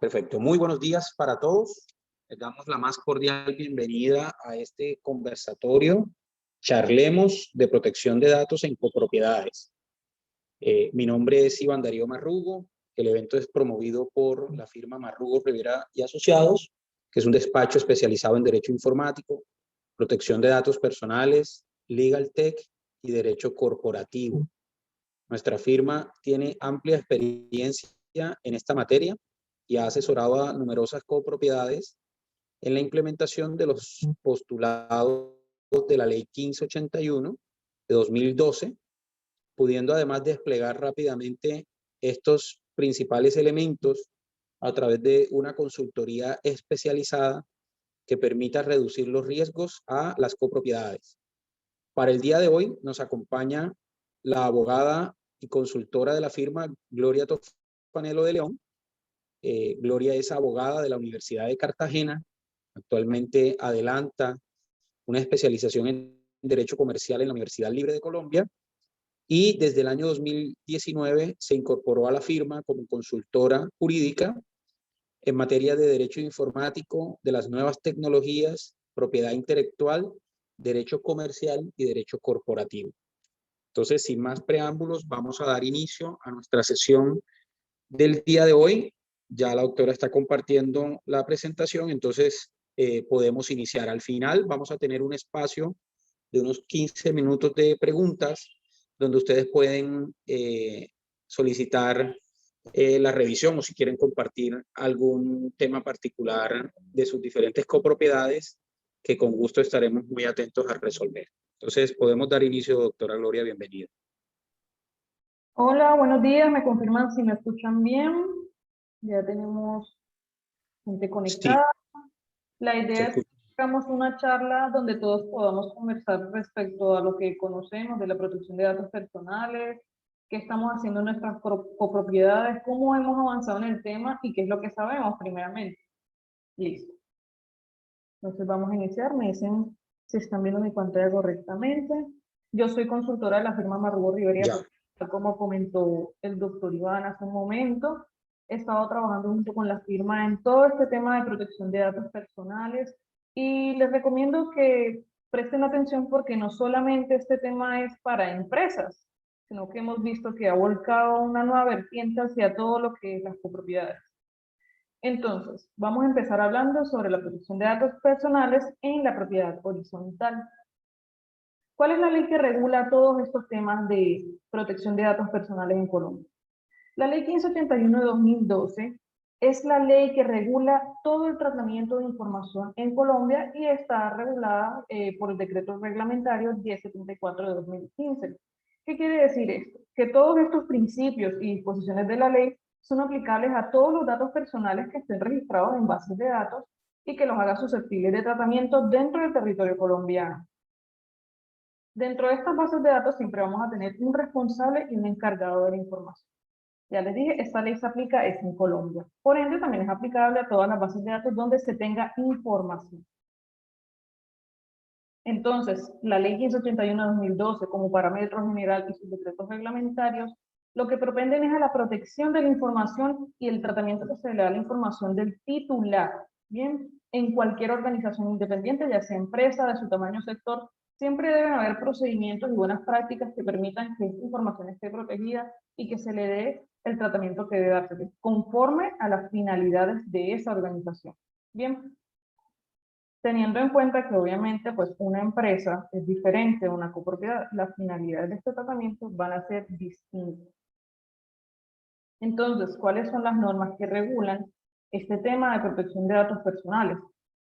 Perfecto. Muy buenos días para todos. Les damos la más cordial bienvenida a este conversatorio. Charlemos de protección de datos en copropiedades. Mi nombre es Iván Darío Marrugo. El evento es promovido por la firma Marrugo Rivera y Asociados, que es un despacho especializado en derecho informático, protección de datos personales, legal tech y derecho corporativo. Nuestra firma tiene amplia experiencia en esta materia y ha asesorado a numerosas copropiedades en la implementación de los postulados de la Ley 1581 de 2012, pudiendo además desplegar rápidamente estos principales elementos a través de una consultoría especializada que permita reducir los riesgos a las copropiedades. Para el día de hoy nos acompaña la abogada y consultora de la firma Gloria Tofanelo de León. Gloria es abogada de la Universidad de Cartagena. Actualmente adelanta una especialización en Derecho Comercial en la Universidad Libre de Colombia y desde el año 2019 se incorporó a la firma como consultora jurídica en materia de derecho informático, de las nuevas tecnologías, propiedad intelectual, derecho comercial y derecho corporativo. Entonces, sin más preámbulos, vamos a dar inicio a nuestra sesión del día de hoy. Ya la doctora está compartiendo la presentación, entonces podemos iniciar. Al final vamos a tener un espacio de unos 15 minutos de preguntas, donde ustedes pueden solicitar la revisión o si quieren compartir algún tema particular de sus diferentes copropiedades, que con gusto estaremos muy atentos a resolver. Entonces, podemos dar inicio, doctora Gloria, bienvenida. Hola, buenos días, me confirman si me escuchan bien. Ya tenemos gente conectada. Sí, La idea es que hagamos una charla donde todos podamos conversar respecto a lo que conocemos de la protección de datos personales, qué estamos haciendo en nuestras copropiedades, cómo hemos avanzado en el tema y qué es lo que sabemos primeramente. Listo. Entonces vamos a iniciar. Me dicen si están viendo mi pantalla correctamente. Yo soy consultora de la firma Marrugo Rivera y Asociados, como comentó el doctor Iván hace un momento. He estado trabajando junto con la firma en todo este tema de protección de datos personales y les recomiendo que presten atención porque no solamente este tema es para empresas, sino que hemos visto que ha volcado una nueva vertiente hacia todo lo que es las copropiedades. Entonces, vamos a empezar hablando sobre la protección de datos personales en la propiedad horizontal. ¿Cuál es la ley que regula todos estos temas de protección de datos personales en Colombia? La ley 1581 de 2012 es la ley que regula todo el tratamiento de información en Colombia y está regulada por el decreto reglamentario 1074 de 2015. ¿Qué quiere decir esto? Que todos estos principios y disposiciones de la ley son aplicables a todos los datos personales que estén registrados en bases de datos y que los haga susceptibles de tratamiento dentro del territorio colombiano. Dentro de estas bases de datos siempre vamos a tener un responsable y un encargado de la información. Ya les dije, esta ley se aplica en Colombia. Por ende, también es aplicable a todas las bases de datos donde se tenga información. Entonces, la ley 1581 de 2012, como parámetro general y sus decretos reglamentarios, lo que propenden es a la protección de la información y el tratamiento que se le da a la información del titular, ¿bien? En cualquier organización independiente, ya sea empresa, de su tamaño o sector, siempre deben haber procedimientos y buenas prácticas que permitan que esta información esté protegida y que se le dé el tratamiento que debe darse, conforme a las finalidades de esa organización. Bien, teniendo en cuenta que obviamente pues una empresa es diferente a una copropiedad, las finalidades de este tratamiento van a ser distintas. Entonces, ¿cuáles son las normas que regulan este tema de protección de datos personales?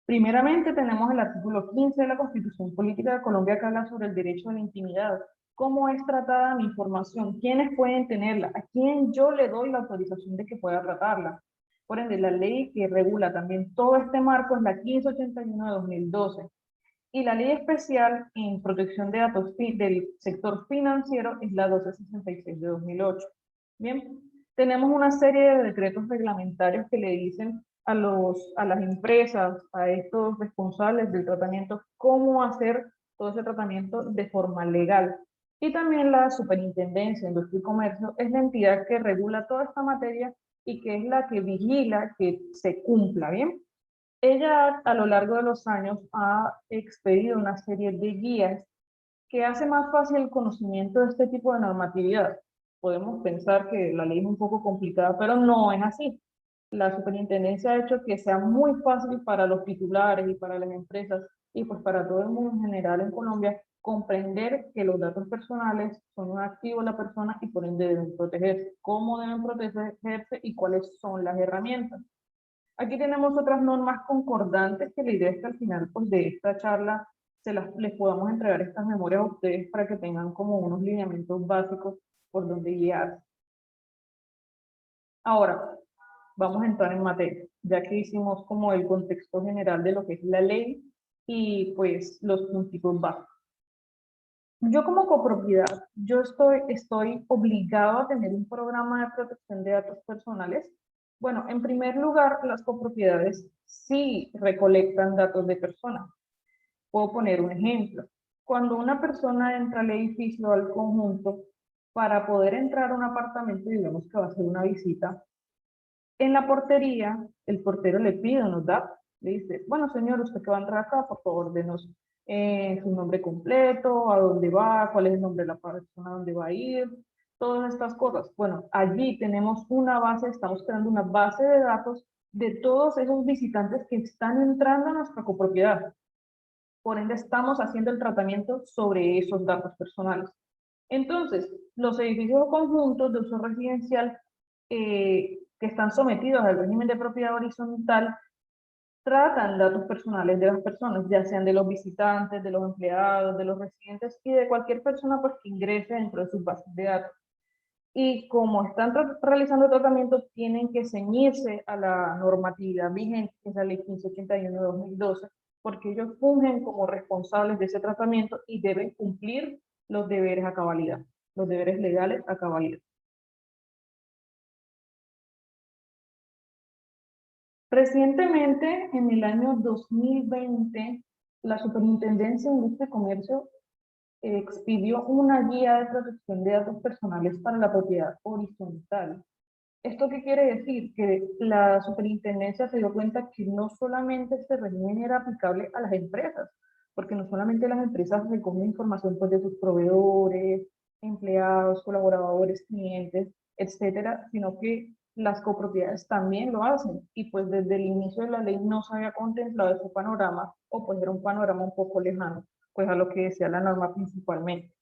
Primeramente tenemos el artículo 15 de la Constitución Política de Colombia que habla sobre el derecho a la intimidad. ¿Cómo es tratada mi información? ¿Quiénes pueden tenerla? ¿A quién yo le doy la autorización de que pueda tratarla? Por ende, la ley que regula también todo este marco es la 1581 de 2012. Y la ley especial en protección de datos del sector financiero es la 1266 de 2008. Bien, tenemos una serie de decretos reglamentarios que le dicen a las empresas, a estos responsables del tratamiento, cómo hacer todo ese tratamiento de forma legal. Y también la Superintendencia de Industria y Comercio es la entidad que regula toda esta materia y que es la que vigila que se cumpla, ¿bien? Ella a lo largo de los años ha expedido una serie de guías que hace más fácil el conocimiento de este tipo de normatividad. Podemos pensar que la ley es un poco complicada, pero no es así. La superintendencia ha hecho que sea muy fácil para los titulares y para las empresas y pues para todo el mundo en general en Colombia comprender que los datos personales son un activo de la persona y por ende deben protegerse, cómo deben protegerse y cuáles son las herramientas. Aquí tenemos otras normas concordantes que la idea es que al final pues, de esta charla les podamos entregar estas memorias a ustedes para que tengan como unos lineamientos básicos por donde guiarse. Ahora, vamos a entrar en materia, ya que hicimos como el contexto general de lo que es la ley y pues los puntos básicos. Yo como copropiedad, yo estoy obligado a tener un programa de protección de datos personales. Bueno, en primer lugar, las copropiedades sí recolectan datos de personas. Puedo poner un ejemplo. Cuando una persona entra al edificio o al conjunto, para poder entrar a un apartamento, digamos que va a hacer una visita, en la portería, el portero le pide unos datos. Le dice, bueno, señor, usted que va a entrar acá, por favor, denos su nombre completo, a dónde va, cuál es el nombre de la persona a dónde va a ir, todas estas cosas. Bueno, allí tenemos una base, estamos creando una base de datos de todos esos visitantes que están entrando a nuestra copropiedad. Por ende, estamos haciendo el tratamiento sobre esos datos personales. Entonces, los edificios o conjuntos de uso residencial que están sometidos al régimen de propiedad horizontal tratan datos personales de las personas, ya sean de los visitantes, de los empleados, de los residentes y de cualquier persona pues, que ingrese dentro de sus bases de datos. Y como están realizando tratamiento, tienen que ceñirse a la normatividad vigente, que es la Ley 1581 de 2012, porque ellos fungen como responsables de ese tratamiento y deben cumplir los deberes a cabalidad, los deberes legales a cabalidad. Recientemente, en el año 2020, la Superintendencia de Industria y Comercio expidió una guía de protección de datos personales para la propiedad horizontal. ¿Esto qué quiere decir? Que la superintendencia se dio cuenta que no solamente este régimen era aplicable a las empresas, porque no solamente las empresas recogen información pues, de sus proveedores, empleados, colaboradores, clientes, etcétera, sino que las copropiedades también lo hacen. Y pues desde el inicio de la ley no se había contemplado ese panorama, o pues era un panorama un poco lejano, pues a lo que decía la norma principalmente.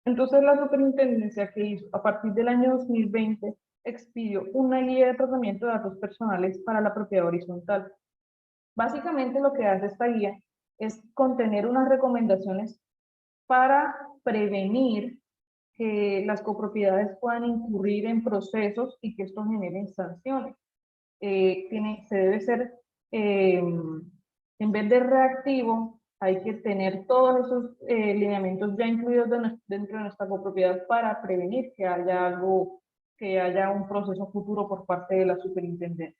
Entonces la superintendencia que hizo a partir del año 2020 expidió una guía de tratamiento de datos personales para la propiedad horizontal. Básicamente lo que hace esta guía es contener unas recomendaciones para prevenir que las copropiedades puedan incurrir en procesos y que esto genere sanciones. Se debe ser, en vez de reactivo, hay que tener todos esos lineamientos ya incluidos dentro de nuestra copropiedad para prevenir que haya un proceso futuro por parte de la superintendencia.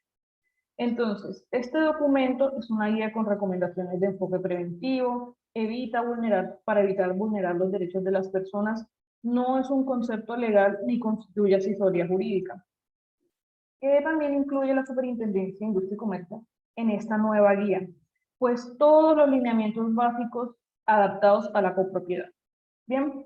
Entonces, este documento es una guía con recomendaciones de enfoque preventivo, para evitar vulnerar los derechos de las personas, no es un concepto legal ni constituye asesoría jurídica. Que también incluye la Superintendencia de Industria y Comercio en esta nueva guía, pues todos los lineamientos básicos adaptados a la copropiedad. Bien,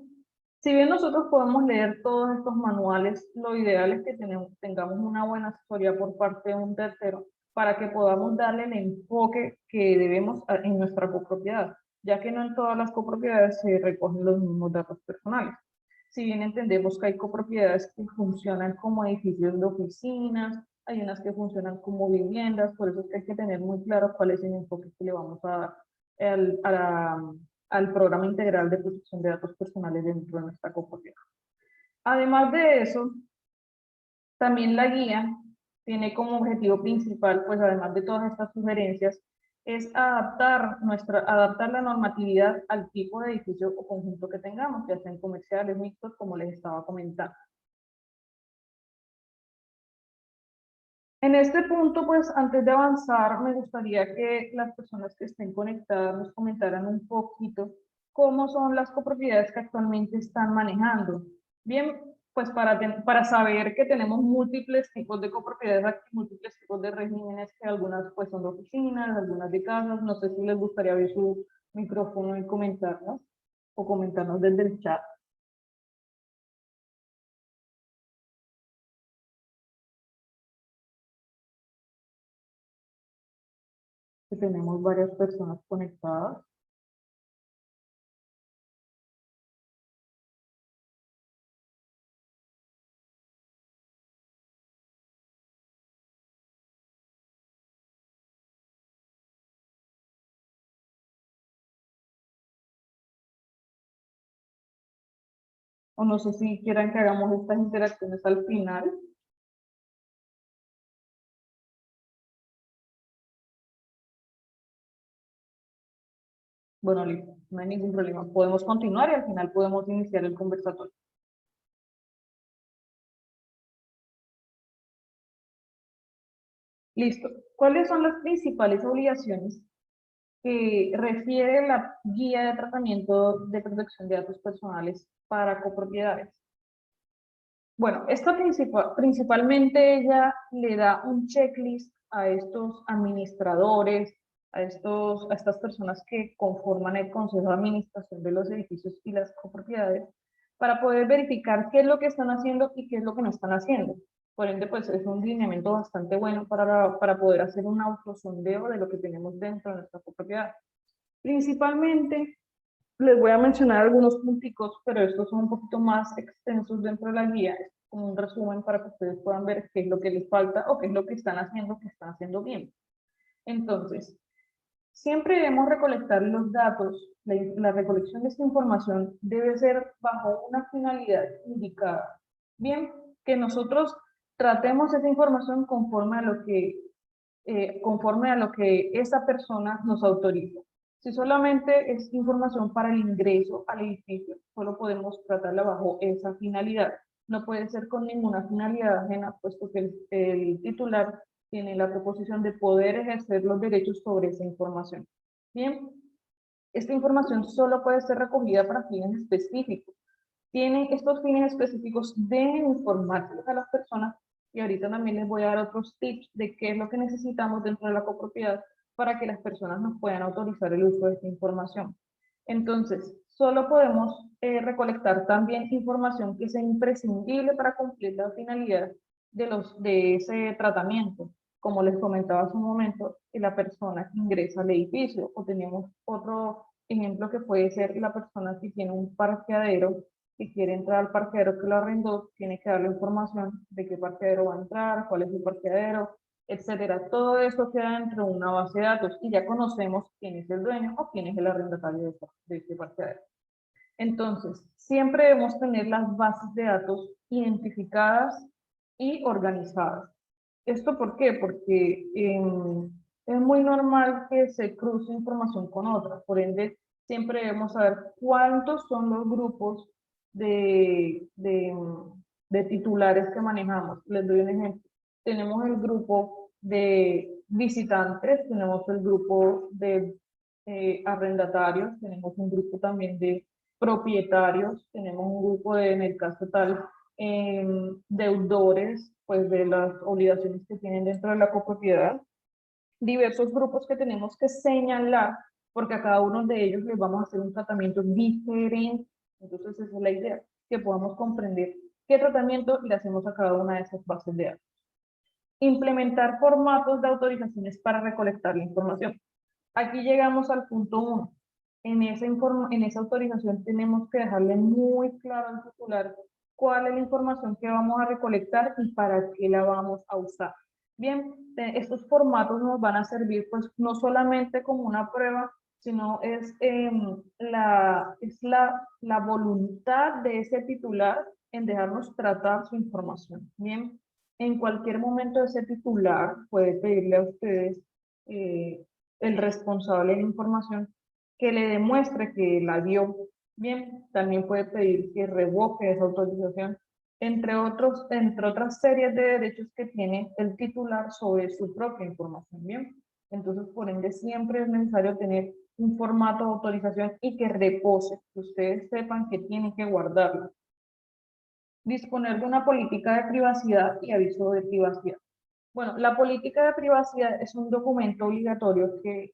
si bien nosotros podemos leer todos estos manuales, lo ideal es que tengamos una buena asesoría por parte de un tercero para que podamos darle el enfoque que debemos en nuestra copropiedad, ya que no en todas las copropiedades se recogen los mismos datos personales. Si bien entendemos que hay copropiedades que funcionan como edificios de oficinas, hay unas que funcionan como viviendas, por eso es que hay que tener muy claro cuál es el enfoque que le vamos a dar al programa integral de protección de datos personales dentro de nuestra copropiedad. Además de eso, también la guía tiene como objetivo principal, pues además de todas estas sugerencias, es adaptar la normatividad al tipo de edificio o conjunto que tengamos, ya sean comerciales, mixtos, como les estaba comentando. En este punto, pues antes de avanzar, me gustaría que las personas que estén conectadas nos comentaran un poquito cómo son las copropiedades que actualmente están manejando. Bien, pues para saber que tenemos múltiples tipos de copropiedades, múltiples tipos de regímenes, que algunas pues son de oficinas, algunas de casas. No sé si les gustaría ver su micrófono y comentarnos, o comentarnos desde el chat. Que tenemos varias personas conectadas. O no sé si quieran que hagamos estas interacciones al final. Bueno, listo, no hay ningún problema. Podemos continuar y al final podemos iniciar el conversatorio. Listo. ¿Cuáles son las principales obligaciones que refiere la guía de tratamiento de protección de datos personales para copropiedades? Bueno, esta principalmente ella le da un checklist a estos administradores, a estas personas que conforman el consejo de administración de los edificios y las copropiedades, para poder verificar qué es lo que están haciendo y qué es lo que no están haciendo. Por ende, pues es un lineamiento bastante bueno para poder hacer un autosondeo de lo que tenemos dentro de nuestra copropiedad. Principalmente, les voy a mencionar algunos punticos, pero estos son un poquito más extensos dentro de la guía, es como un resumen para que ustedes puedan ver qué es lo que les falta o qué es lo que están haciendo bien. Entonces, siempre debemos recolectar los datos. La recolección de esta información debe ser bajo una finalidad indicada. Bien, que nosotros tratemos esa información conforme a lo que esa persona nos autoriza. Si solamente es información para el ingreso al edificio, solo podemos tratarla bajo esa finalidad. No puede ser con ninguna finalidad ajena, puesto que el titular tiene la proposición de poder ejercer los derechos sobre esa información. Bien, esta información solo puede ser recogida para fines específicos. Estos fines específicos deben informarse a las personas, y ahorita también les voy a dar otros tips de qué es lo que necesitamos dentro de la copropiedad para que las personas nos puedan autorizar el uso de esta información. Entonces, solo podemos recolectar también información que sea imprescindible para cumplir la finalidad de ese tratamiento. Como les comentaba hace un momento, la persona que ingresa al edificio, o tenemos otro ejemplo que puede ser la persona que tiene un parqueadero, que quiere entrar al parqueadero que lo arrendó, tiene que darle información de qué parqueadero va a entrar, cuál es su parqueadero, etcétera. Todo eso queda dentro de una base de datos y ya conocemos quién es el dueño o quién es el arrendatario de este parqueadero. Entonces, siempre debemos tener las bases de datos identificadas y organizadas. ¿Esto por qué? Porque es muy normal que se cruce información con otra. Por ende, siempre debemos saber cuántos son los grupos de, de, de titulares que manejamos. Les doy un ejemplo. Tenemos el grupo de visitantes, tenemos el grupo de arrendatarios, tenemos un grupo también de propietarios, tenemos un grupo de, en el caso tal, deudores, pues de las obligaciones que tienen dentro de la copropiedad, diversos grupos que tenemos que señalar, porque a cada uno de ellos les vamos a hacer un tratamiento diferente. Entonces esa es la idea, que podamos comprender qué tratamiento le hacemos a cada una de esas bases de datos. Implementar formatos de autorizaciones para recolectar la información. Aquí llegamos al punto 1. En esa autorización tenemos que dejarle muy claro al titular cuál es la información que vamos a recolectar y para qué la vamos a usar. Bien, estos formatos nos van a servir pues no solamente como una prueba, sino es la voluntad de ese titular en dejarnos tratar su información. Bien, en cualquier momento ese titular puede pedirle a ustedes, el responsable de la información, que le demuestre que la dio. Bien, también puede pedir que revoque esa autorización, entre otras series de derechos que tiene el titular sobre su propia información. Bien, entonces por ende siempre es necesario tener un formato de autorización y que repose, que ustedes sepan que tienen que guardarlo. disponer de una política de privacidad y aviso de privacidad. Bueno, la política de privacidad es un documento obligatorio que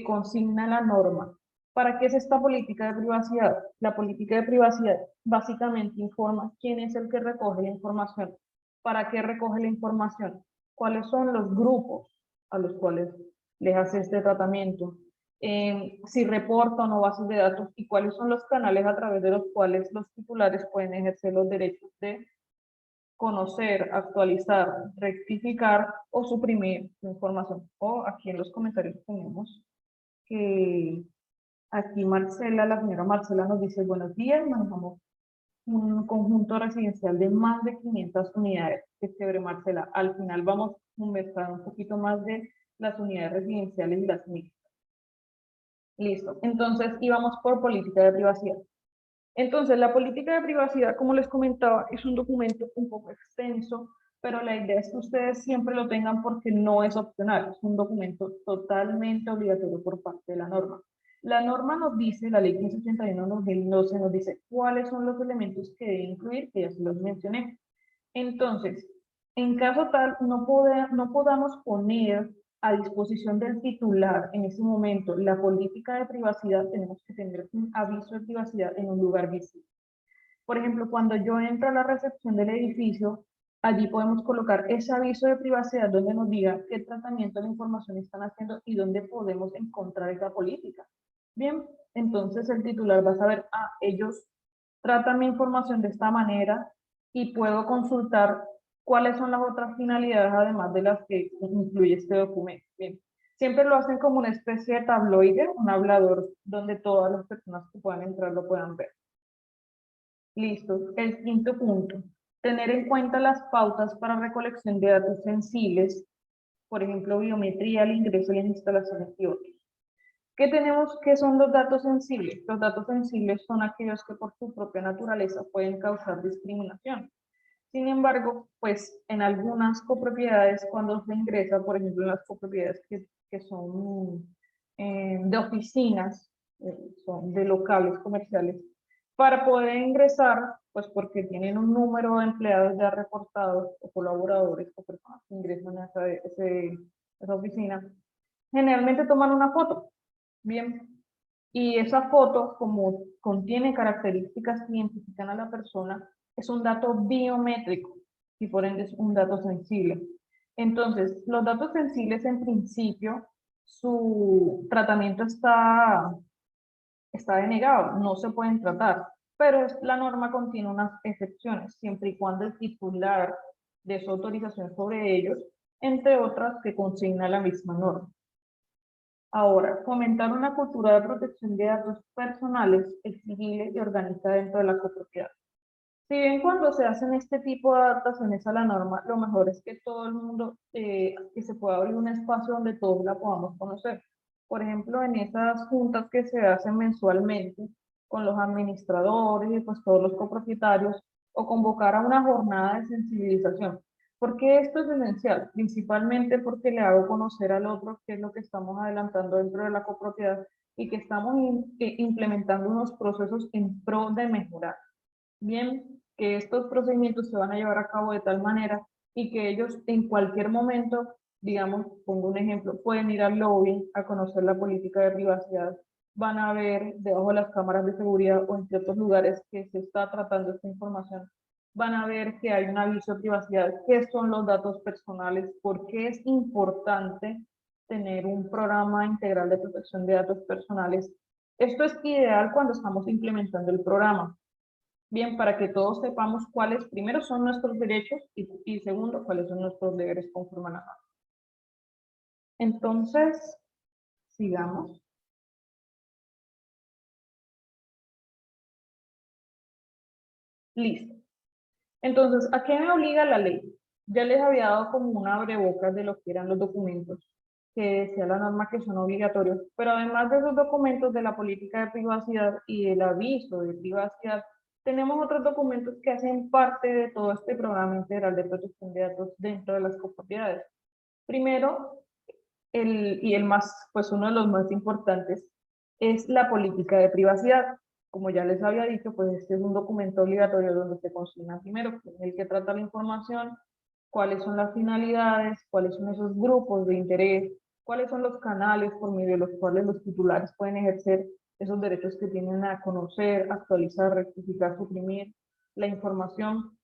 consigna la norma. ¿Para qué es esta política de privacidad? La política de privacidad básicamente informa quién es el que recoge la información, para qué recoge la información, cuáles son los grupos a los cuales les hace este tratamiento, si reporta o no bases de datos y cuáles son los canales a través de los cuales los titulares pueden ejercer los derechos de conocer, actualizar, rectificar o suprimir información. O aquí en los comentarios tenemos que aquí Marcela, la señora Marcela nos dice: buenos días, manejamos un conjunto residencial de más de 500 unidades. Qué chévere, Marcela. Al final vamos a conversar un poquito más de las unidades residenciales y las mixtas. Listo. Entonces, íbamos por política de privacidad. Entonces, la política de privacidad, como les comentaba, es un documento un poco extenso, pero la idea es que ustedes siempre lo tengan porque no es opcional, es un documento totalmente obligatorio por parte de la norma. La norma nos dice, la ley 1581/2012 nos dice cuáles son los elementos que debe incluir, que ya se los mencioné. Entonces, en caso tal, no podamos poner a disposición del titular en ese momento la política de privacidad, tenemos que tener un aviso de privacidad en un lugar visible. Por ejemplo, cuando yo entro a la recepción del edificio, allí podemos colocar ese aviso de privacidad donde nos diga qué tratamiento de la información están haciendo y dónde podemos encontrar esa política. Bien, entonces el titular va a saber, ellos tratan mi información de esta manera y puedo consultar cuáles son las otras finalidades además de las que incluye este documento. Bien. Siempre lo hacen como una especie de tabloide, un hablador donde todas las personas que puedan entrar lo puedan ver. Listo. El quinto punto. Tener en cuenta las pautas para recolección de datos sensibles, por ejemplo, biometría, el ingreso y las instalaciones y otros. ¿Qué son los datos sensibles? Los datos sensibles son aquellos que por su propia naturaleza pueden causar discriminación. Sin embargo, pues en algunas copropiedades, cuando se ingresa, por ejemplo, en las copropiedades que son de oficinas, son de locales comerciales, para poder ingresar, pues porque tienen un número de empleados ya reportados o colaboradores o personas que ingresan a esa oficina, generalmente toman una foto. Bien, y esa foto, como contiene características que identifican a la persona, es un dato biométrico y por ende es un dato sensible. Entonces, los datos sensibles en principio, su tratamiento está denegado, no se pueden tratar, pero la norma contiene unas excepciones, siempre y cuando el titular de su autorización sobre ellos, entre otras que consigna la misma norma. Ahora, fomentar una cultura de protección de datos personales exigible y orgánica dentro de la copropiedad. Si bien cuando se hacen este tipo de adaptaciones a la norma, lo mejor es que todo el mundo, que se pueda abrir un espacio donde todos la podamos conocer. Por ejemplo, en esas juntas que se hacen mensualmente con los administradores y pues todos los copropietarios, o convocar a una jornada de sensibilización. ¿Por qué esto es esencial? Principalmente porque le hago conocer al otro qué es lo que estamos adelantando dentro de la copropiedad y que estamos implementando unos procesos en pro de mejorar. Bien, que estos procedimientos se van a llevar a cabo de tal manera y que ellos en cualquier momento, digamos, pongo un ejemplo, pueden ir al lobby a conocer la política de privacidad, van a ver debajo de las cámaras de seguridad o en ciertos lugares que se está tratando esta información, van a ver que hay un aviso de privacidad, qué son los datos personales, por qué es importante tener un programa integral de protección de datos personales. Esto es ideal cuando estamos implementando el programa. Bien, para que todos sepamos cuáles primero son nuestros derechos y segundo, cuáles son nuestros deberes conforme a la norma. Entonces, sigamos. Listo. Entonces, ¿a qué me obliga la ley? Ya les había dado como una abrebocas de lo que eran los documentos que decía la norma que son obligatorios, pero además de esos documentos de la política de privacidad y el aviso de privacidad, tenemos otros documentos que hacen parte de todo este programa integral de protección de datos dentro de las copropiedades. Primero, el más, pues uno de los más importantes, es la política de privacidad. Como ya les había dicho, pues este es un documento obligatorio donde se consigna primero el que trata la información, cuáles son las finalidades, cuáles son esos grupos de interés, cuáles son los canales por medio de los cuales los titulares pueden ejercer esos derechos que tienen a conocer, actualizar, rectificar, suprimir la información,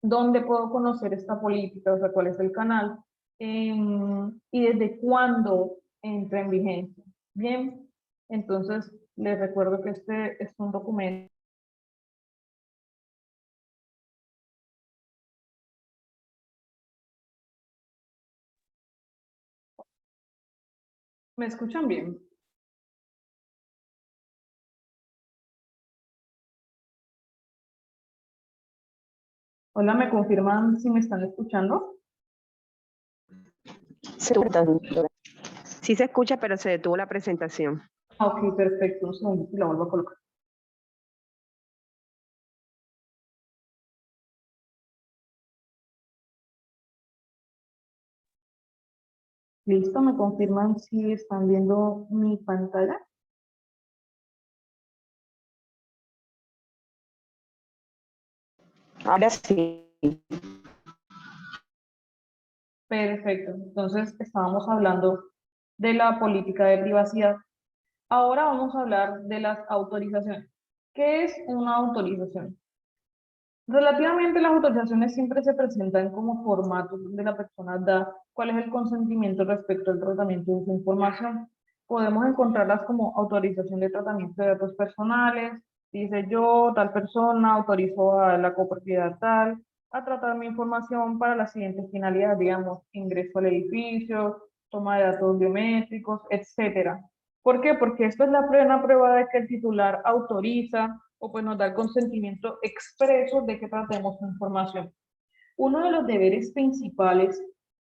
dónde puedo conocer esta política, o sea, cuál es el canal, y desde cuándo entra en vigencia. Bien, entonces les recuerdo que este es un documento. ¿Me escuchan bien? Hola, ¿me confirman si me están escuchando? Sí se escucha, pero se detuvo la presentación. Ok, perfecto. Un segundo y la vuelvo a colocar. Listo, ¿me confirman si están viendo mi pantalla? Ahora sí. Perfecto. Entonces, estábamos hablando de la política de privacidad. Ahora vamos a hablar de las autorizaciones. ¿Qué es una autorización? Relativamente las autorizaciones siempre se presentan como formatos donde la persona da cuál es el consentimiento respecto al tratamiento de su información. Podemos encontrarlas como autorización de tratamiento de datos personales, dice yo, tal persona, autorizó a la copropiedad tal a tratar mi información para las siguientes finalidades, digamos, ingreso al edificio, toma de datos biométricos, etcétera. ¿Por qué? Porque esto es la plena prueba de que el titular autoriza o pues nos da el consentimiento expreso de que tratemos su información. Uno de los deberes principales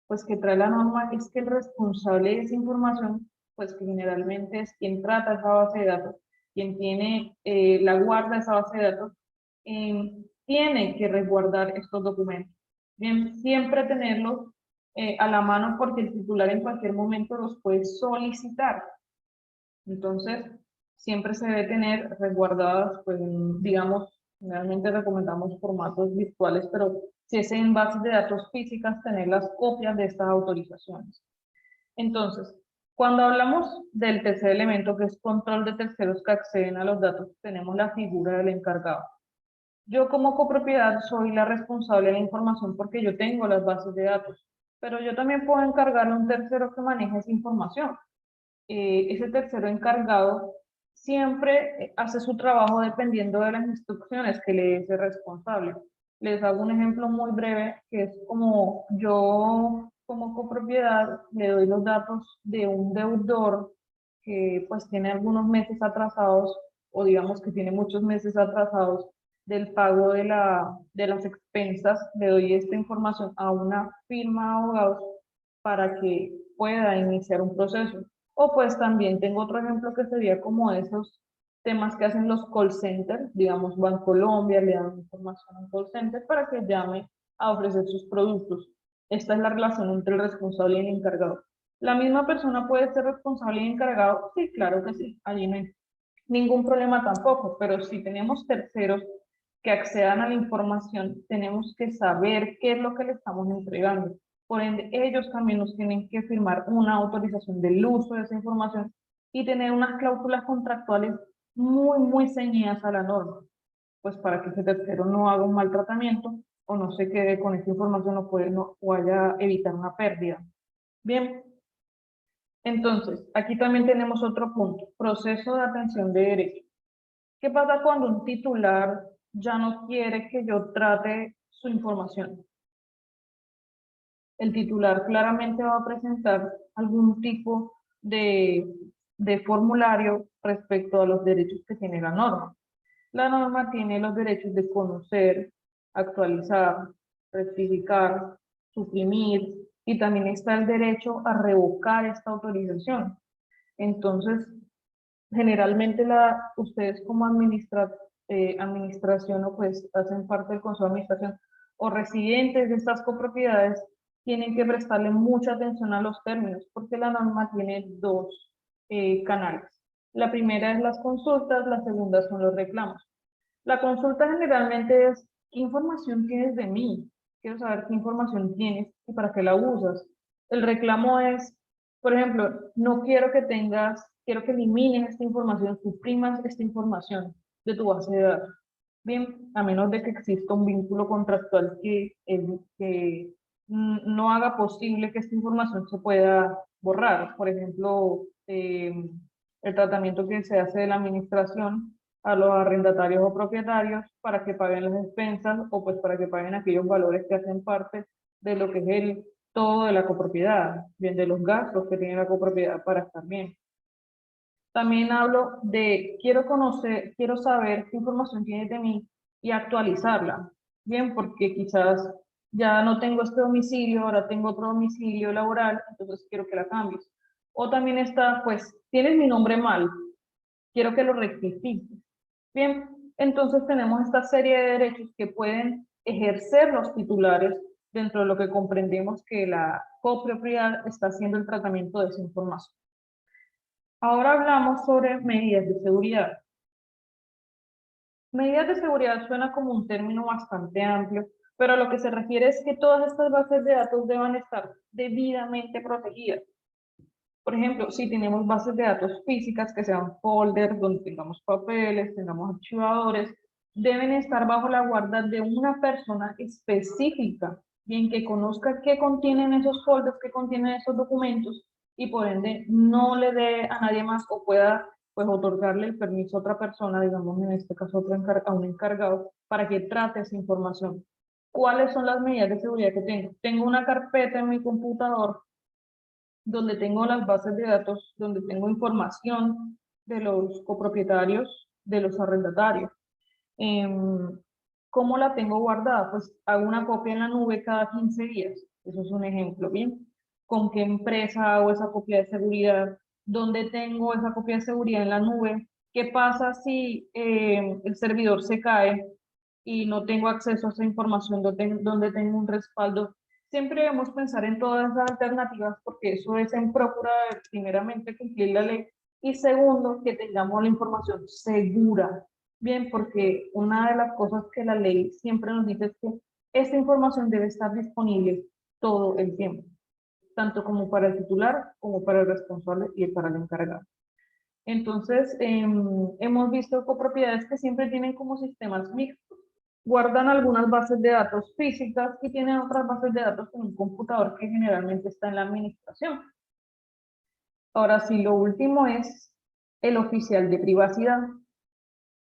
pues que trae la norma es que el responsable de esa información, pues que generalmente es quien trata esa base de datos, quien tiene la guarda de esa base de datos, tiene que resguardar estos documentos. Bien, siempre tenerlos a la mano porque el titular en cualquier momento los puede solicitar. Entonces, siempre se debe tener resguardadas, pues, digamos, realmente recomendamos formatos virtuales, pero si es en bases de datos físicas, tener las copias de estas autorizaciones. Entonces, cuando hablamos del tercer elemento, que es control de terceros que acceden a los datos, tenemos la figura del encargado. Yo como copropiedad soy la responsable de la información porque yo tengo las bases de datos, pero yo también puedo encargarle a un tercero que maneje esa información. Ese tercero encargado siempre hace su trabajo dependiendo de las instrucciones que le dé ese responsable. Les hago un ejemplo muy breve, que es como yo como copropiedad le doy los datos de un deudor que pues tiene algunos meses atrasados, o digamos que tiene muchos meses atrasados del pago de las expensas, le doy esta información a una firma de abogados para que pueda iniciar un proceso. O pues también tengo otro ejemplo que sería como esos temas que hacen los call centers, digamos Bancolombia le dan información a un call center para que llame a ofrecer sus productos. Esta es la relación entre el responsable y el encargado. ¿La misma persona puede ser responsable y encargado? Sí, claro que sí, allí no hay ningún problema tampoco, pero si tenemos terceros que accedan a la información, tenemos que saber qué es lo que le estamos entregando. Por ende, ellos también nos tienen que firmar una autorización del uso de esa información y tener unas cláusulas contractuales muy ceñidas a la norma, pues para que ese tercero no haga un maltratamiento o no se quede con esa información o vaya a evitar una pérdida. Bien, entonces, aquí también tenemos otro punto, proceso de atención de derechos. ¿Qué pasa cuando un titular ya no quiere que yo trate su información? El titular claramente va a presentar algún tipo de formulario respecto a los derechos que tiene la norma. La norma tiene los derechos de conocer, actualizar, rectificar, suprimir, y también está el derecho a revocar esta autorización. Entonces, generalmente ustedes como administración o pues hacen parte del consejo de administración o residentes de estas copropiedades tienen que prestarle mucha atención a los términos porque la norma tiene dos canales. La primera es las consultas, la segunda son los reclamos. La consulta generalmente es, ¿qué información tienes de mí? Quiero saber qué información tienes y para qué la usas. El reclamo es, por ejemplo, no quiero que tengas, quiero que elimines esta información, suprimas esta información de tu base de datos. Bien, a menos de que exista un vínculo contractual que no haga posible que esta información se pueda borrar. Por ejemplo, el tratamiento que se hace de la administración a los arrendatarios o propietarios para que paguen las expensas o pues para que paguen aquellos valores que hacen parte de lo que es el todo de la copropiedad, bien de los gastos que tiene la copropiedad para estar bien. También hablo de quiero conocer, quiero saber qué información tienes de mí y actualizarla, bien, porque quizás ya no tengo este domicilio, ahora tengo otro domicilio laboral, entonces quiero que la cambies. O también está, pues, tienes mi nombre mal, quiero que lo rectifiques. Bien, entonces tenemos esta serie de derechos que pueden ejercer los titulares dentro de lo que comprendemos que la copropiedad está haciendo el tratamiento de esa información. Ahora hablamos sobre medidas de seguridad. Medidas de seguridad suena como un término bastante amplio, pero a lo que se refiere es que todas estas bases de datos deben estar debidamente protegidas. Por ejemplo, si tenemos bases de datos físicas que sean folders, donde tengamos papeles, tengamos archivadores, deben estar bajo la guarda de una persona específica, bien que conozca qué contienen esos folders, qué contienen esos documentos, y por ende no le dé a nadie más o pueda pues otorgarle el permiso a otra persona, digamos en este caso a un encargado, para que trate esa información. ¿Cuáles son las medidas de seguridad que tengo? Tengo una carpeta en mi computador donde tengo las bases de datos, donde tengo información de los copropietarios, de los arrendatarios. ¿Cómo la tengo guardada? Pues hago una copia en la nube cada 15 días. Eso es un ejemplo, ¿bien? ¿Con qué empresa hago esa copia de seguridad? ¿Dónde tengo esa copia de seguridad en la nube? ¿Qué pasa si el servidor se cae y no tengo acceso a esa información donde tengo un respaldo? Siempre debemos pensar en todas esas alternativas porque eso es en procura de, primeramente, cumplir la ley y segundo, que tengamos la información segura. Bien, porque una de las cosas que la ley siempre nos dice es que esta información debe estar disponible todo el tiempo, tanto como para el titular, como para el responsable y para el encargado. Entonces, hemos visto copropiedades que siempre tienen como sistemas mixtos. Guardan algunas bases de datos físicas y tienen otras bases de datos en un computador que generalmente está en la administración. Ahora sí, lo último es el oficial de privacidad.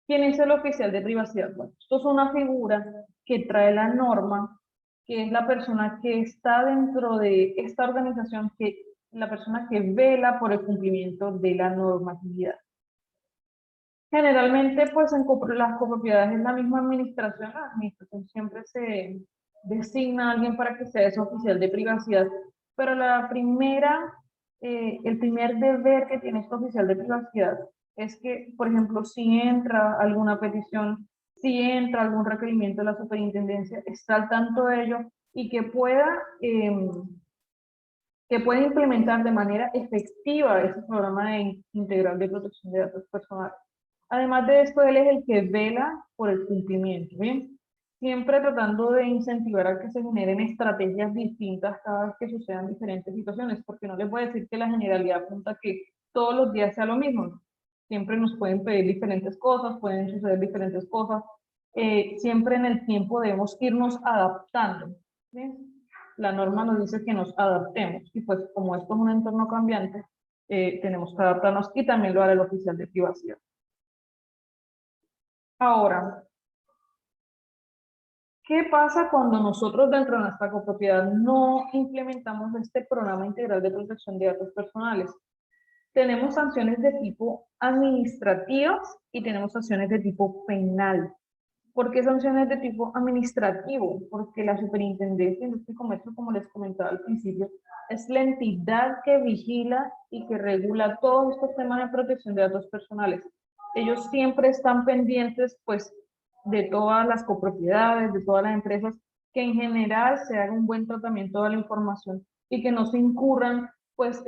¿Quién es el oficial de privacidad? Bueno, esto es una figura que trae la norma, que es la persona que está dentro de esta organización, la persona que vela por el cumplimiento de la normatividad. Generalmente, pues en las copropiedades es la misma administración. La administración siempre se designa a alguien para que sea ese oficial de privacidad, pero el primer deber que tiene este oficial de privacidad es que, por ejemplo, si entra alguna petición, si entra algún requerimiento de la superintendencia, está al tanto de ello y que pueda implementar de manera efectiva ese programa integral de protección de datos personales. Además de esto, él es el que vela por el cumplimiento, ¿bien? Siempre tratando de incentivar a que se generen estrategias distintas cada vez que sucedan diferentes situaciones, porque no les voy a decir que la generalidad apunta a que todos los días sea lo mismo. Siempre nos pueden pedir diferentes cosas, pueden suceder diferentes cosas. Siempre en el tiempo debemos irnos adaptando, ¿bien? La norma nos dice que nos adaptemos, y pues como esto es un entorno cambiante, tenemos que adaptarnos, y también lo hará el oficial de privacidad. Ahora, ¿qué pasa cuando nosotros dentro de nuestra copropiedad no implementamos este programa integral de protección de datos personales? Tenemos sanciones de tipo administrativas y tenemos sanciones de tipo penal. ¿Por qué sanciones de tipo administrativo? Porque la Superintendencia de Industria y Comercio, como les comentaba al principio, es la entidad que vigila y que regula todos estos temas de protección de datos personales. Ellos siempre están pendientes, pues, de todas las copropiedades, de todas las empresas, que en general se haga un buen tratamiento de la información y que no se incurran pues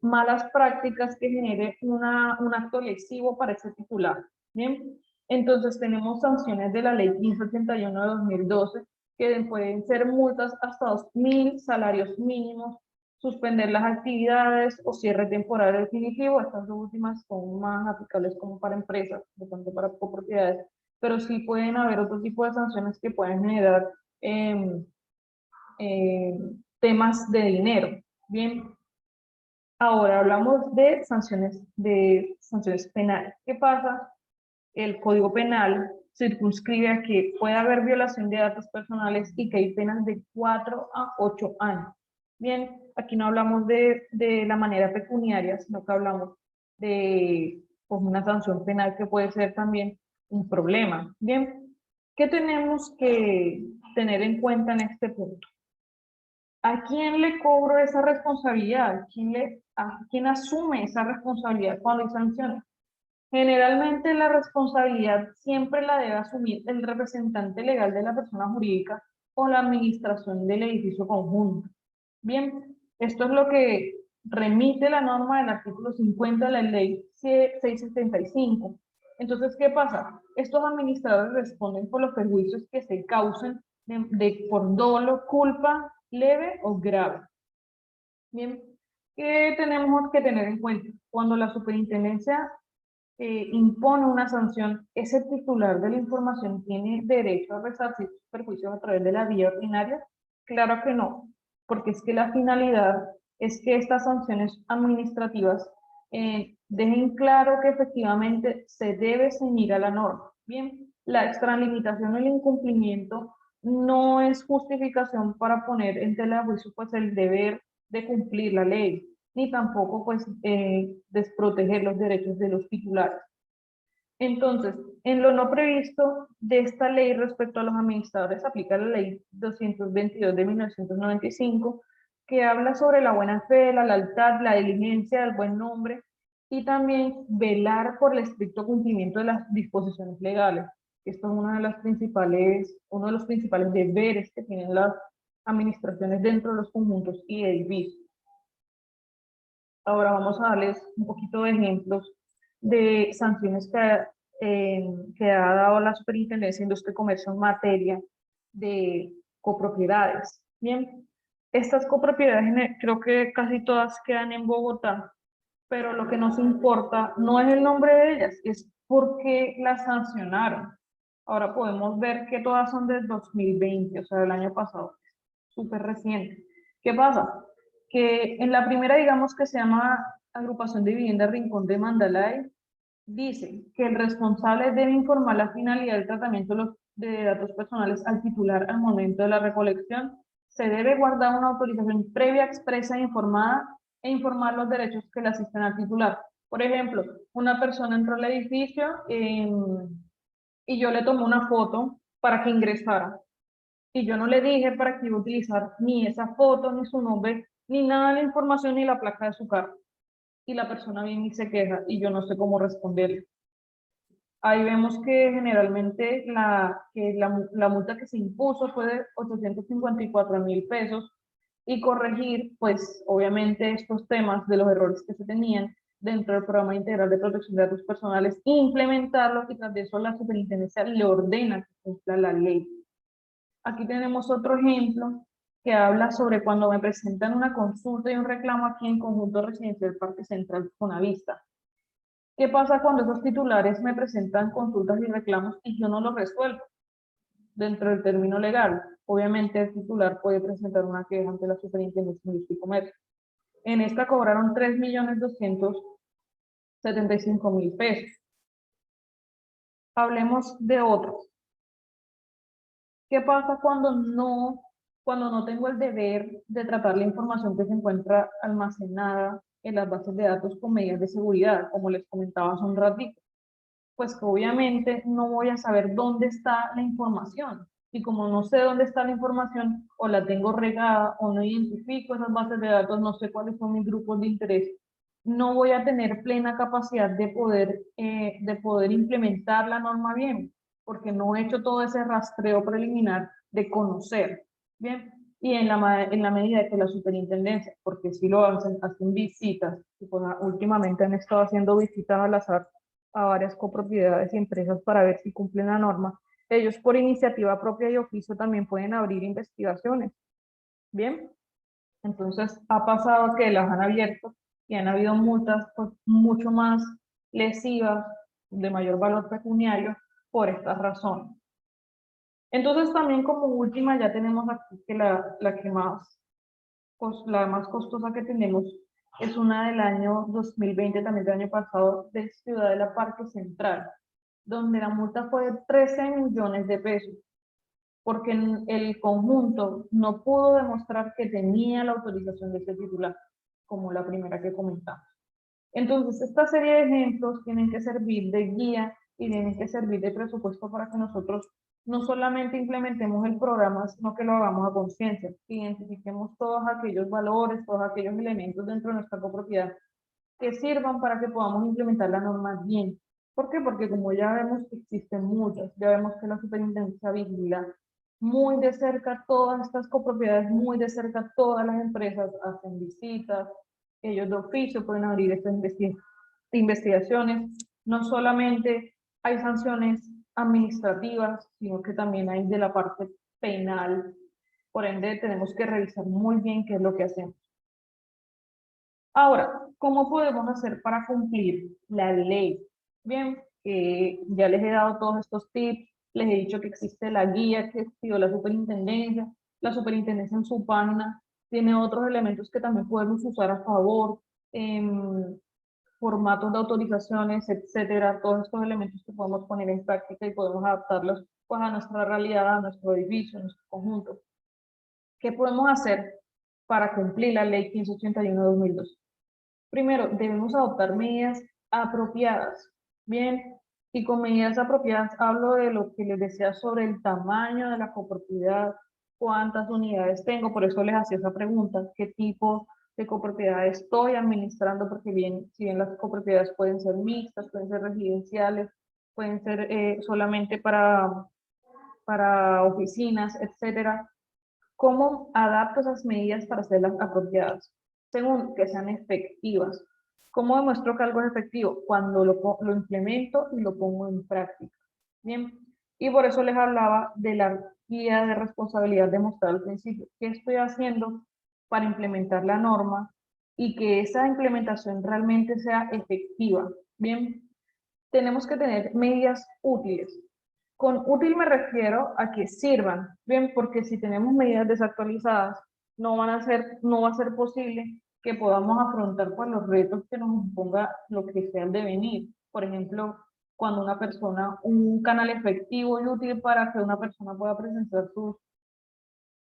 malas prácticas que genere un acto lesivo para ese titular. Bien, entonces tenemos sanciones de la ley 1581 de 2012 que pueden ser multas hasta 2.000 salarios mínimos, suspender las actividades o cierre temporal definitivo. Estas dos últimas son más aplicables como para empresas, no tanto para copropiedades, pero sí pueden haber otro tipo de sanciones que pueden generar temas de dinero. Bien, ahora hablamos de sanciones penales. ¿Qué pasa? El Código Penal circunscribe a que puede haber violación de datos personales y que hay penas de 4 a 8 años. Bien, aquí no hablamos de la manera pecuniaria, sino que hablamos de pues, una sanción penal que puede ser también un problema. Bien, ¿qué tenemos que tener en cuenta en este punto? ¿A quién le cobro esa responsabilidad? ¿Quién asume esa responsabilidad cuando hay sanciones? Generalmente la responsabilidad siempre la debe asumir el representante legal de la persona jurídica o la administración del edificio conjunto. Bien, esto es lo que remite la norma del artículo 50 de la ley 675. Entonces, ¿qué pasa? Estos administradores responden por los perjuicios que se causen por dolo, culpa, leve o grave. Bien, ¿qué tenemos que tener en cuenta? Cuando la superintendencia impone una sanción, ese titular de la información tiene derecho a resarcir sus perjuicios a través de la vía ordinaria. Claro que no, porque es que la finalidad es que estas sanciones administrativas dejen claro que efectivamente se debe ceñir a la norma. Bien, la extralimitación o el incumplimiento no es justificación para poner en tela de juicio pues el deber de cumplir la ley, ni tampoco pues desproteger los derechos de los titulares. Entonces, en lo no previsto de esta ley respecto a los administradores, aplica la ley 222 de 1995, que habla sobre la buena fe, la lealtad, la diligencia, el buen nombre, y también velar por el estricto cumplimiento de las disposiciones legales. Esto es uno de los principales deberes que tienen las administraciones dentro de los conjuntos y edificios. Ahora vamos a darles un poquito de ejemplos de sanciones que ha dado la Superintendencia de Industria y Comercio en materia de copropiedades. Bien, estas copropiedades creo que casi todas quedan en Bogotá, pero lo que nos importa no es el nombre de ellas, es por qué las sancionaron. Ahora podemos ver que todas son del 2020, o sea, del año pasado, súper reciente. ¿Qué pasa? Que en la primera, digamos que se llama Agrupación de Vivienda Rincón de Mandalay, dice que el responsable debe informar la finalidad del tratamiento de datos personales al titular al momento de la recolección. Se debe guardar una autorización previa, expresa e informada e informar los derechos que le asisten al titular. Por ejemplo, una persona entró al edificio y yo le tomé una foto para que ingresara. Y yo no le dije para que iba a utilizar ni esa foto, ni su nombre, ni nada de la información, ni la placa de su carro. Y la persona viene y se queja y yo no sé cómo responderle. Ahí vemos que generalmente la multa que se impuso fue de 854.000 pesos y corregir, pues, obviamente estos temas de los errores que se tenían dentro del Programa Integral de Protección de Datos Personales, implementarlos y tras de eso la superintendencia le ordena que cumpla la ley. Aquí tenemos otro ejemplo que habla sobre cuando me presentan una consulta y un reclamo aquí en Conjunto Residencial Parque Central Conavista. ¿Qué pasa cuando esos titulares me presentan consultas y reclamos y yo no los resuelvo dentro del término legal? Obviamente el titular puede presentar una queja ante la Superintendencia de Industria y Comercio. En esta cobraron 3.275.000 pesos. Hablemos de otros. ¿Qué pasa cuando no tengo el deber de tratar la información que se encuentra almacenada en las bases de datos con medidas de seguridad, como les comentaba hace un ratito? Pues que obviamente no voy a saber dónde está la información. Y como no sé dónde está la información, o la tengo regada, o no identifico esas bases de datos, no sé cuáles son mis grupos de interés, no voy a tener plena capacidad de poder implementar la norma bien, porque no he hecho todo ese rastreo preliminar de conocer. Bien, Y en la medida que la superintendencia, porque si lo hacen visitas, y pues últimamente han estado haciendo visitas al azar a varias copropiedades y empresas para ver si cumplen la norma, ellos por iniciativa propia y oficio también pueden abrir investigaciones. Bien, entonces ha pasado que las han abierto y han habido multas pues, mucho más lesivas, de mayor valor pecuniario, por estas razones. Entonces también como última ya tenemos aquí que la más costosa que tenemos es una del año 2020, también del año pasado, de Ciudadela Parque Central, donde la multa fue de 13 millones de pesos, porque el conjunto no pudo demostrar que tenía la autorización de ese titular, como la primera que comentamos. Entonces, esta serie de ejemplos tienen que servir de guía y tienen que servir de presupuesto para que nosotros no solamente implementemos el programa, sino que lo hagamos a conciencia, que identifiquemos todos aquellos valores, todos aquellos elementos dentro de nuestra copropiedad que sirvan para que podamos implementar la norma bien. ¿Por qué? Porque como ya vemos que existen muchas, ya vemos que la superintendencia vigila muy de cerca todas estas copropiedades, muy de cerca todas las empresas hacen visitas, ellos de oficio pueden abrir estas investigaciones. No solamente hay sanciones administrativas, sino que también hay de la parte penal. Por ende, tenemos que revisar muy bien qué es lo que hacemos. Ahora, ¿cómo podemos hacer para cumplir la ley? Bien, ya les he dado todos estos tips, les he dicho que existe la guía que pidió la superintendencia en su página tiene otros elementos que también podemos usar a favor, formatos de autorizaciones, etcétera, todos estos elementos que podemos poner en práctica y podemos adaptarlos pues, a nuestra realidad, a nuestro edificio, a nuestro conjunto. ¿Qué podemos hacer para cumplir la ley 1581-2002? Primero, debemos adoptar medidas apropiadas. Bien, y con medidas apropiadas hablo de lo que les decía sobre el tamaño de la copropiedad, cuántas unidades tengo, por eso les hacía esa pregunta, qué tipo de copropiedad estoy administrando, porque si bien las copropiedades pueden ser mixtas, pueden ser residenciales, pueden ser solamente para oficinas, etcétera. ¿Cómo adapto esas medidas para hacerlas apropiadas? Según que sean efectivas. ¿Cómo demuestro que algo es efectivo? Cuando lo implemento y lo pongo en práctica. Bien, y por eso les hablaba de la guía de responsabilidad demostrada al principio. ¿Qué estoy haciendo para implementar la norma y que esa implementación realmente sea efectiva? Bien, tenemos que tener medidas útiles. Con útil me refiero a que sirvan, bien, porque si tenemos medidas desactualizadas, no va a ser posible que podamos afrontar pues, los retos que nos imponga lo que sea el devenir. Por ejemplo, cuando un canal efectivo y útil para que una persona pueda presentar sus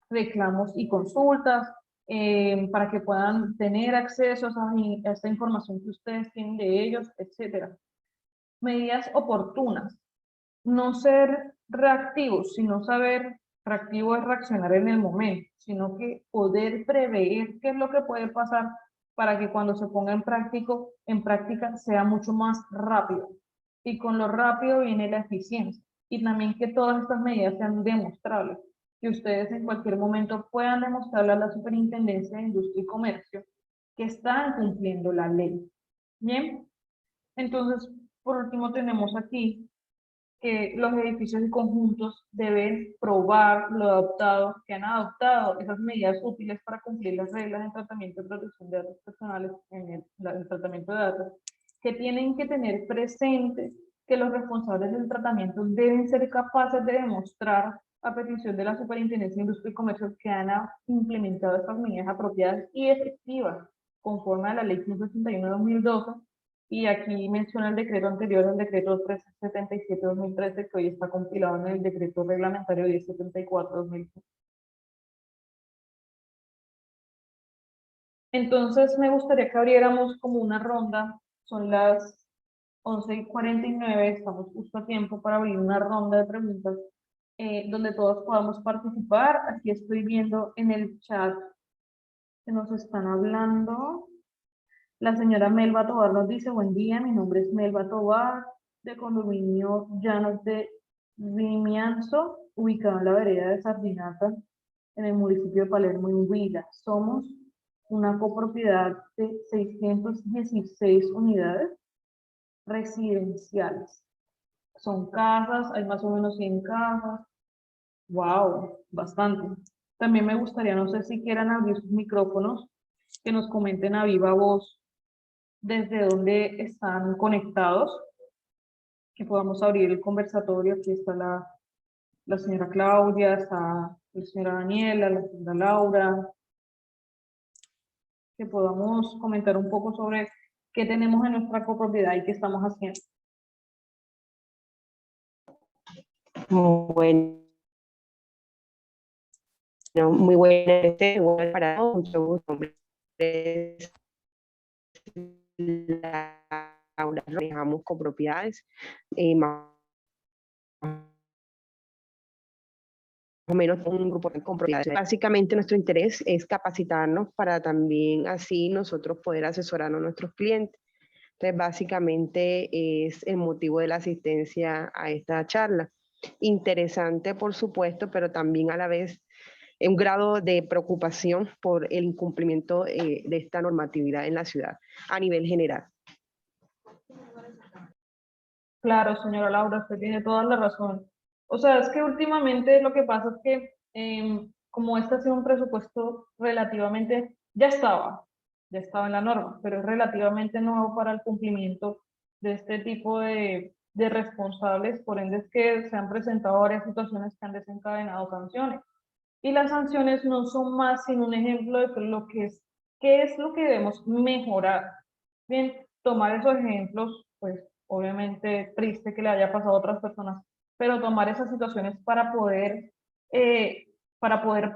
reclamos y consultas, para que puedan tener acceso a esta información que ustedes tienen de ellos, etcétera. Medidas oportunas. No ser reactivos, sino saber, reactivo es reaccionar en el momento, sino que poder prever qué es lo que puede pasar para que cuando se ponga en práctica sea mucho más rápido. Y con lo rápido viene la eficiencia. Y también que todas estas medidas sean demostrables, que ustedes en cualquier momento puedan demostrarle a la Superintendencia de Industria y Comercio que están cumpliendo la ley. Bien, entonces, por último tenemos aquí que los edificios y conjuntos deben probar que han adoptado esas medidas útiles para cumplir las reglas de tratamiento y protección de datos personales en el tratamiento de datos, que tienen que tener presente que los responsables del tratamiento deben ser capaces de demostrar a petición de la Superintendencia de Industria y Comercio que han implementado estas medidas apropiadas y efectivas conforme a la Ley 181/2012. Y aquí menciona el decreto anterior, el decreto 377/2013, que hoy está compilado en el decreto reglamentario 1074/2015. Entonces me gustaría que abriéramos como una ronda, son las 11:49, estamos justo a tiempo para abrir una ronda de preguntas donde todos podamos participar. Aquí estoy viendo en el chat que nos están hablando. La señora Melba Tobar nos dice, buen día, mi nombre es Melba Tobar, de condominio Llanos de Vimianzo, ubicado en la vereda de Sardinata, en el municipio de Palermo, en Huila. Somos una copropiedad de 616 unidades residenciales. Son casas, hay más o menos 100 casas. ¡Wow! Bastante. También me gustaría, no sé si quieran abrir sus micrófonos, que nos comenten a viva voz desde dónde están conectados, que podamos abrir el conversatorio. Aquí está la señora Claudia, está la señora Daniela, la señora Laura, que podamos comentar un poco sobre qué tenemos en nuestra copropiedad y qué estamos haciendo. Bueno, muy buena, igual para todos, mucho gusto. Mi nombre es Laura, manejamos copropiedades, más o menos un grupo de copropiedades. Básicamente nuestro interés es capacitarnos para también así nosotros poder asesorar a nuestros clientes. Entonces, básicamente es el motivo de la asistencia a esta charla. Interesante, por supuesto, pero también a la vez un grado de preocupación por el incumplimiento de esta normatividad en la ciudad a nivel general. Claro, señora Laura, usted tiene toda la razón. O sea, es que últimamente lo que pasa es que como este ha sido un presupuesto relativamente, ya estaba en la norma, pero es relativamente nuevo para el cumplimiento de este tipo de responsables, por ende es que se han presentado varias situaciones que han desencadenado sanciones. Y las sanciones no son más sino un ejemplo de lo que es, qué es lo que debemos mejorar. Bien, tomar esos ejemplos, pues obviamente triste que le haya pasado a otras personas, pero tomar esas situaciones para poder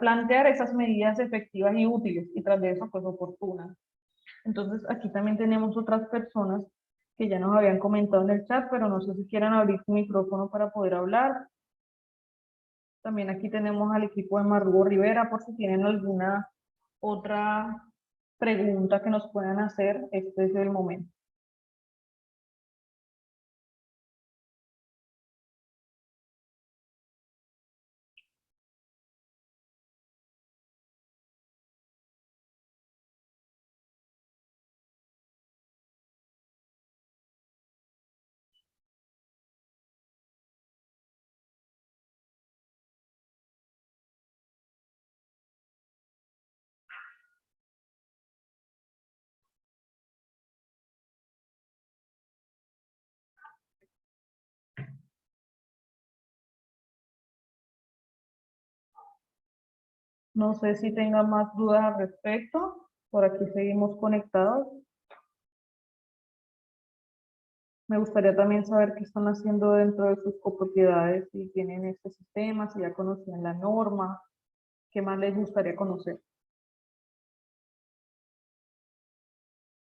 plantear esas medidas efectivas y útiles, y tras de eso, pues oportunas. Entonces, aquí también tenemos otras personas que ya nos habían comentado en el chat, pero no sé si quieran abrir su micrófono para poder hablar. También aquí tenemos al equipo de Marrugo Rivera, por si tienen alguna otra pregunta que nos puedan hacer, este es el momento. No sé si tengan más dudas al respecto. Por aquí seguimos conectados. Me gustaría también saber qué están haciendo dentro de sus copropiedades, si tienen este sistema, si ya conocían la norma, qué más les gustaría conocer.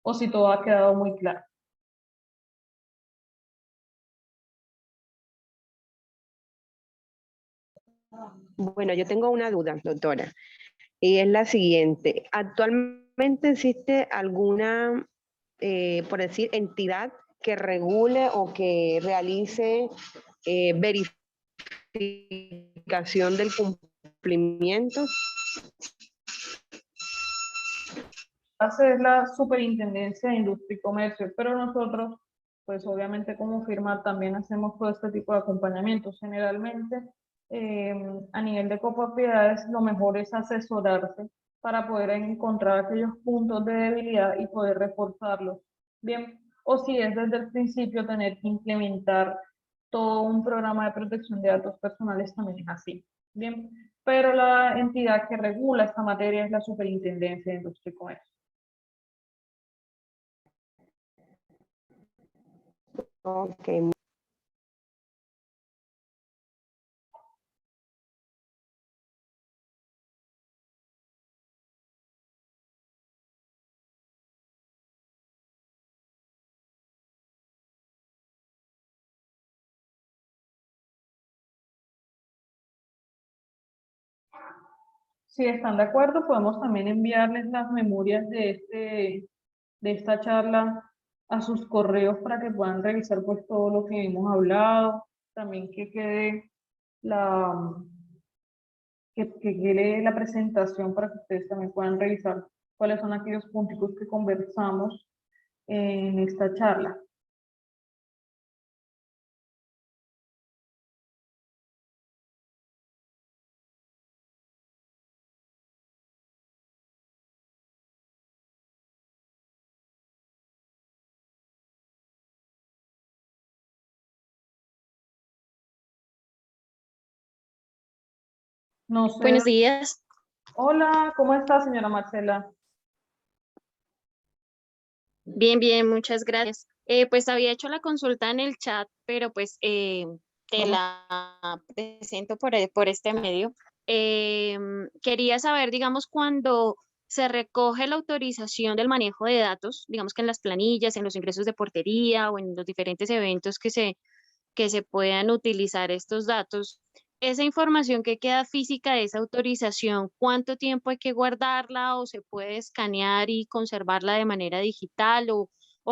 O si todo ha quedado muy claro. Bueno, yo tengo una duda, doctora, y es la siguiente. ¿Actualmente existe alguna, por decir, entidad que regule o que realice verificación del cumplimiento? Es la Superintendencia de Industria y Comercio, pero nosotros, pues obviamente como firma también hacemos todo este tipo de acompañamientos. Generalmente, a nivel de copropiedades, lo mejor es asesorarse para poder encontrar aquellos puntos de debilidad y poder reforzarlos. Bien, o si es desde el principio tener que implementar todo un programa de protección de datos personales, también es así. Bien, pero la entidad que regula esta materia es la Superintendencia de Industria y Comercio. Ok. Si están de acuerdo, podemos también enviarles las memorias de esta charla a sus correos para que puedan revisar pues todo lo que hemos hablado, también que quede que quede la presentación para que ustedes también puedan revisar cuáles son aquellos puntos que conversamos en esta charla. No sé. Buenos días. Hola, ¿cómo está, señora Marcela? Bien, bien, muchas gracias. Pues había hecho la consulta en el chat, pero pues te Vamos. la presento por este medio. Quería saber, digamos, cuando se recoge la autorización del manejo de datos, digamos que en las planillas, en los ingresos de portería o en los diferentes eventos que se puedan utilizar estos datos. Esa información que queda física de esa autorización, ¿cuánto tiempo hay que guardarla o se puede escanear y conservarla de manera digital o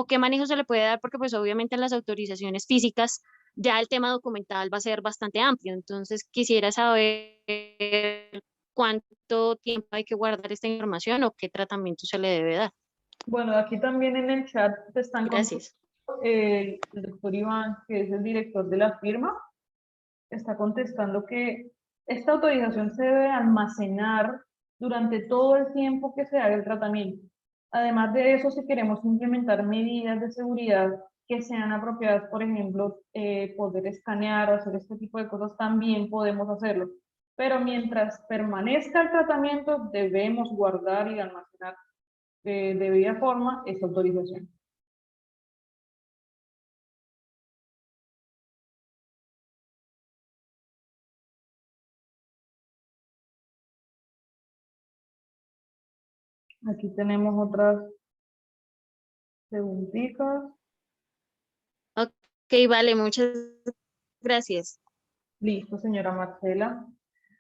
qué manejo se le puede dar? Porque pues obviamente en las autorizaciones físicas ya el tema documental va a ser bastante amplio. Entonces quisiera saber cuánto tiempo hay que guardar esta información o qué tratamiento se le debe dar. Bueno, aquí también en el chat te están contando Gracias. el doctor Iván, que es el director de la firma, está contestando que esta autorización se debe almacenar durante todo el tiempo que se haga el tratamiento. Además de eso, si queremos implementar medidas de seguridad que sean apropiadas, por ejemplo, poder escanear o hacer este tipo de cosas, también podemos hacerlo. Pero mientras permanezca el tratamiento, debemos guardar y almacenar de debida forma esta autorización. Aquí tenemos otras preguntitas. Ok, vale, muchas gracias. Listo, señora Marcela.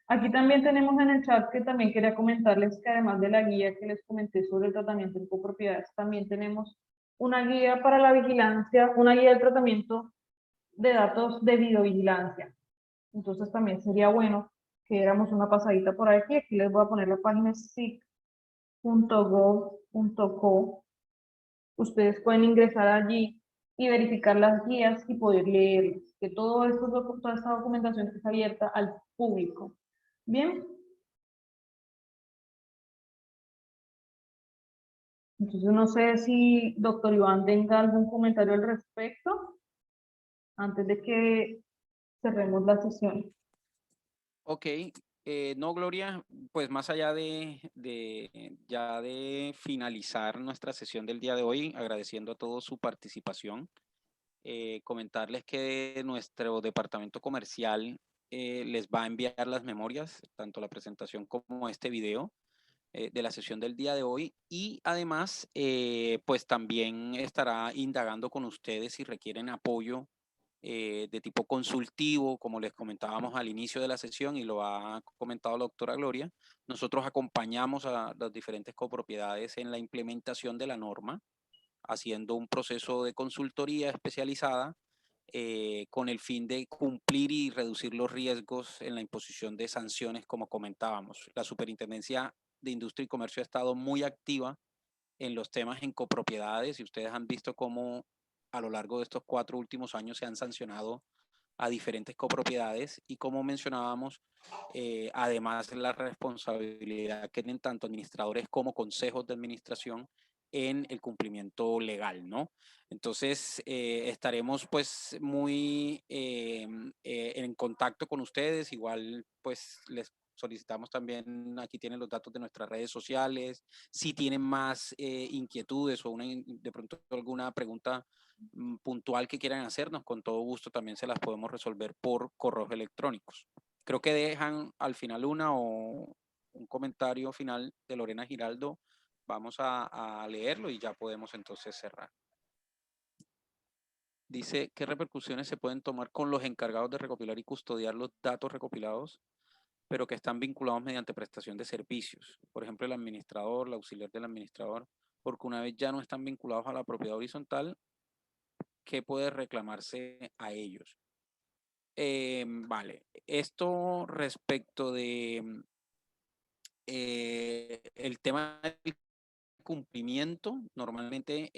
Aquí también tenemos en el chat que también quería comentarles que además de la guía que les comenté sobre el tratamiento en copropiedades, también tenemos una guía para la vigilancia, una guía del tratamiento de datos de videovigilancia. Entonces también sería bueno que diéramos una pasadita por aquí. Aquí les voy a poner la página sic.gov.co. Ustedes pueden ingresar allí y verificar las guías y poder leerlas, que todo esto, toda esta documentación es abierta al público. Bien. Entonces no sé si doctor Iván tenga algún comentario al respecto antes de que cerremos la sesión. Ok, no, Gloria, pues más allá ya de finalizar nuestra sesión del día de hoy, agradeciendo a todos su participación, comentarles que nuestro departamento comercial les va a enviar las memorias, tanto la presentación como este video de la sesión del día de hoy, y además pues también estará indagando con ustedes si requieren apoyo de tipo consultivo, como les comentábamos al inicio de la sesión y lo ha comentado la doctora Gloria. Nosotros acompañamos a las diferentes copropiedades en la implementación de la norma, haciendo un proceso de consultoría especializada con el fin de cumplir y reducir los riesgos en la imposición de sanciones, como comentábamos. La Superintendencia de Industria y Comercio ha estado muy activa en los temas en copropiedades y ustedes han visto cómo a lo largo de estos 4 últimos años se han sancionado a diferentes copropiedades y como mencionábamos, además la responsabilidad que tienen tanto administradores como consejos de administración en el cumplimiento legal, ¿no? Entonces, estaremos pues muy en contacto con ustedes, igual pues les solicitamos también, aquí tienen los datos de nuestras redes sociales, si tienen más inquietudes o de pronto alguna pregunta puntual que quieran hacernos, con todo gusto también se las podemos resolver por correos electrónicos. Creo que dejan al final una o un comentario final de Lorena Giraldo. Vamos a leerlo y ya podemos entonces cerrar. Dice, ¿qué repercusiones se pueden tomar con los encargados de recopilar y custodiar los datos recopilados, pero que están vinculados mediante prestación de servicios? Por ejemplo, el administrador, el auxiliar del administrador, porque una vez ya no están vinculados a la propiedad horizontal, ¿qué puede reclamarse a ellos? Vale, esto respecto de el tema del cumplimiento, normalmente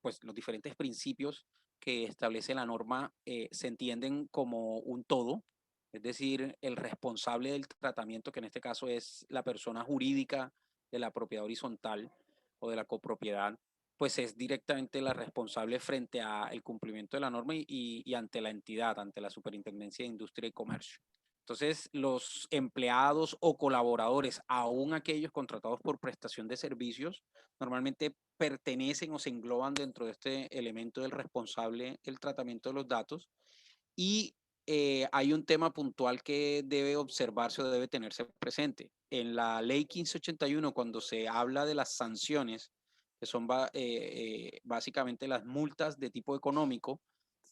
pues los diferentes principios que establece la norma se entienden como un todo, es decir, el responsable del tratamiento, que en este caso es la persona jurídica de la propiedad horizontal o de la copropiedad, pues es directamente la responsable frente al cumplimiento de la norma y ante la entidad, ante la Superintendencia de Industria y Comercio. Entonces, los empleados o colaboradores, aún aquellos contratados por prestación de servicios, normalmente pertenecen o se engloban dentro de este elemento del responsable del tratamiento de los datos. Y hay un tema puntual que debe observarse o debe tenerse presente. En la ley 1581, cuando se habla de las sanciones, que son básicamente las multas de tipo económico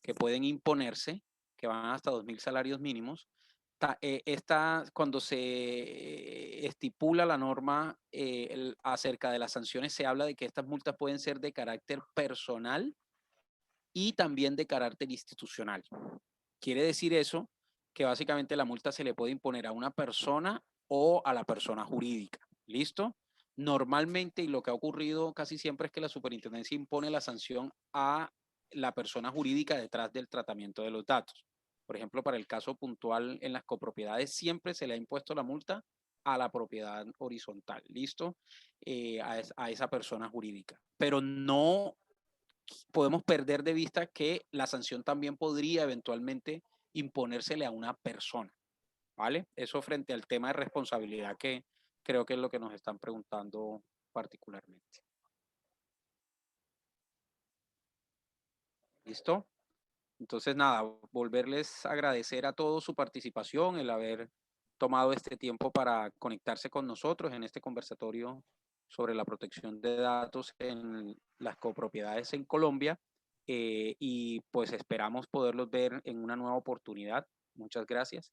que pueden imponerse, que van hasta 2.000 salarios mínimos, cuando se estipula la norma acerca de las sanciones, se habla de que estas multas pueden ser de carácter personal y también de carácter institucional. Quiere decir eso que básicamente la multa se le puede imponer a una persona o a la persona jurídica. ¿Listo? Normalmente, y lo que ha ocurrido casi siempre, es que la superintendencia impone la sanción a la persona jurídica detrás del tratamiento de los datos. Por ejemplo, para el caso puntual en las copropiedades, siempre se le ha impuesto la multa a la propiedad horizontal, ¿listo? A esa persona jurídica. Pero no podemos perder de vista que la sanción también podría eventualmente imponérsele a una persona, ¿vale? Eso frente al tema de responsabilidad, que creo que es lo que nos están preguntando particularmente. ¿Listo? Entonces, nada, volverles a agradecer a todos su participación, el haber tomado este tiempo para conectarse con nosotros en este conversatorio sobre la protección de datos en las copropiedades en Colombia. Y pues esperamos poderlos ver en una nueva oportunidad. Muchas gracias.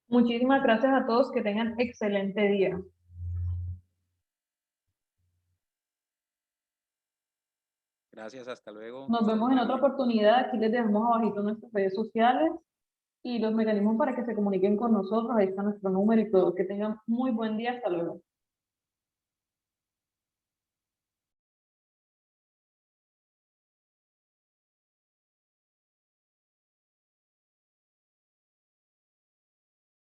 Muchísimas gracias a todos, que tengan excelente día. Gracias, hasta luego. Nos vemos en otra oportunidad. Aquí les dejamos abajito nuestras redes sociales y los mecanismos para que se comuniquen con nosotros. Ahí está nuestro número y todo. Que tengan muy buen día. Hasta luego.